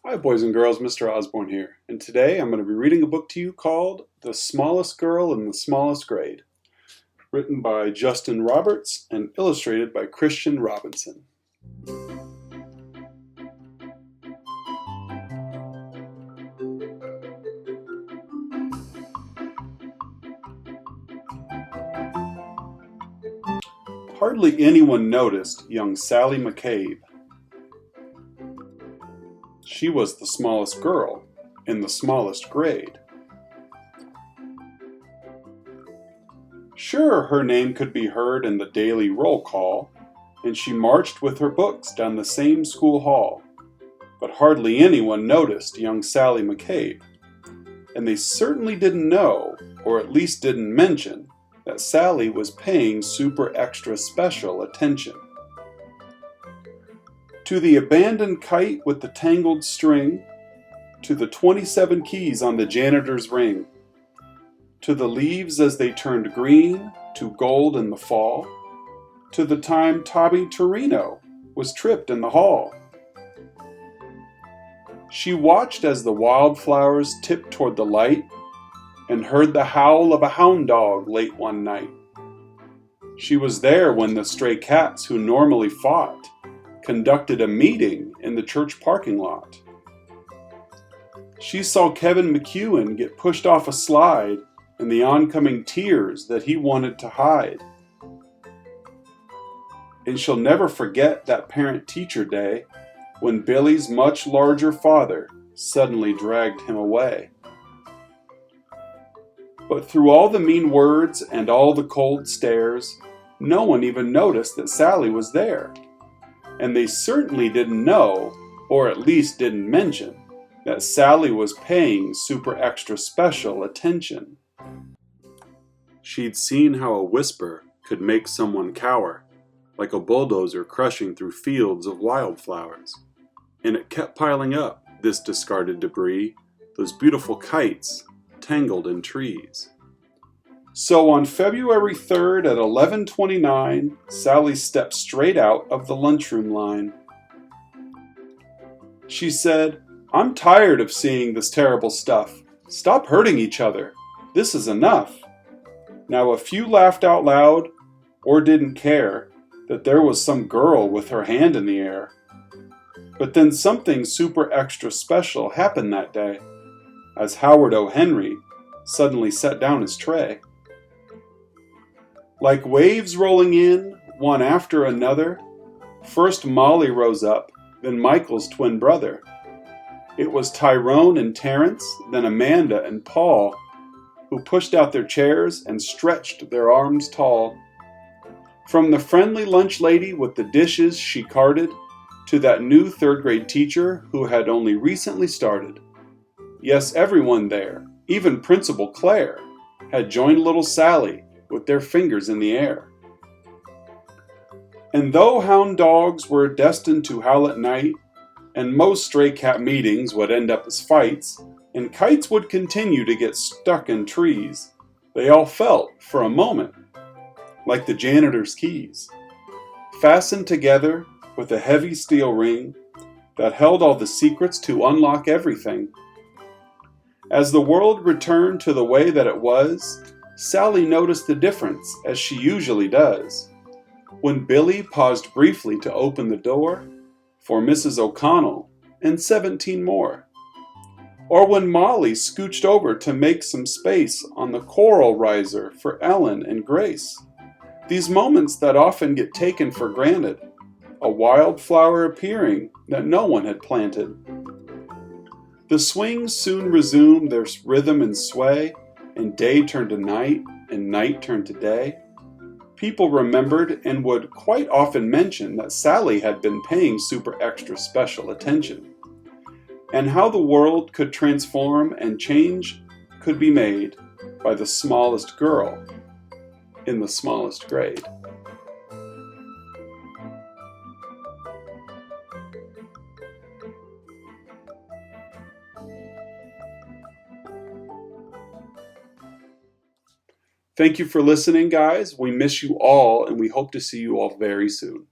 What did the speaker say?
Hi boys and girls, Mr. Osborne here, and today I'm going to be reading a book to you called The Smallest Girl in the Smallest Grade, written by Justin Roberts and illustrated by Christian Robinson. Hardly anyone noticed young Sally McCabe. She was the smallest girl in the smallest grade. Sure, her name could be heard in the daily roll call, and she marched with her books down the same school hall. But hardly anyone noticed young Sally McCabe, and they certainly didn't know, or at least didn't mention, that Sally was paying super extra special attention. To the abandoned kite with the tangled string, to the 27 keys on the janitor's ring, to the leaves as they turned green to gold in the fall, to the time Tommy Torino was tripped in the hall. She watched as the wildflowers tipped toward the light and heard the howl of a hound dog late one night. She was there when the stray cats who normally fought conducted a meeting in the church parking lot. She saw Kevin McEwen get pushed off a slide and the oncoming tears that he wanted to hide. And she'll never forget that parent-teacher day when Billy's much larger father suddenly dragged him away. But through all the mean words and all the cold stares, no one even noticed that Sally was there. And they certainly didn't know, or at least didn't mention, that Sally was paying super extra special attention. She'd seen how a whisper could make someone cower, like a bulldozer crushing through fields of wildflowers. And it kept piling up, this discarded debris, those beautiful kites tangled in trees. So on February 3rd at 11:29, Sally stepped straight out of the lunchroom line. She said, "I'm tired of seeing this terrible stuff. Stop hurting each other. This is enough." Now a few laughed out loud or didn't care that there was some girl with her hand in the air. But then something super extra special happened that day, as Howard O. Henry suddenly set down his tray. Like waves rolling in, one after another, first Molly rose up, then Michael's twin brother. It was Tyrone and Terrence, then Amanda and Paul, who pushed out their chairs and stretched their arms tall. From the friendly lunch lady with the dishes she carted, to that new third-grade teacher who had only recently started. Yes, everyone there, even Principal Claire, had joined little Sally with their fingers in the air. And though hound dogs were destined to howl at night, and most stray cat meetings would end up as fights, and kites would continue to get stuck in trees, they all felt, for a moment, like the janitor's keys, fastened together with a heavy steel ring that held all the secrets to unlock everything. As the world returned to the way that it was, Sally noticed the difference, as she usually does, when Billy paused briefly to open the door for Mrs. O'Connell and 17 more, or when Molly scooched over to make some space on the coral riser for Ellen and Grace. These moments that often get taken for granted, a wildflower appearing that no one had planted. The swings soon resumed their rhythm and sway, and day turned to night, and night turned to day. People remembered and would quite often mention that Sally had been paying super extra special attention, and how the world could transform and change could be made by the smallest girl in the smallest grade. Thank you for listening, guys. We miss you all, and we hope to see you all very soon.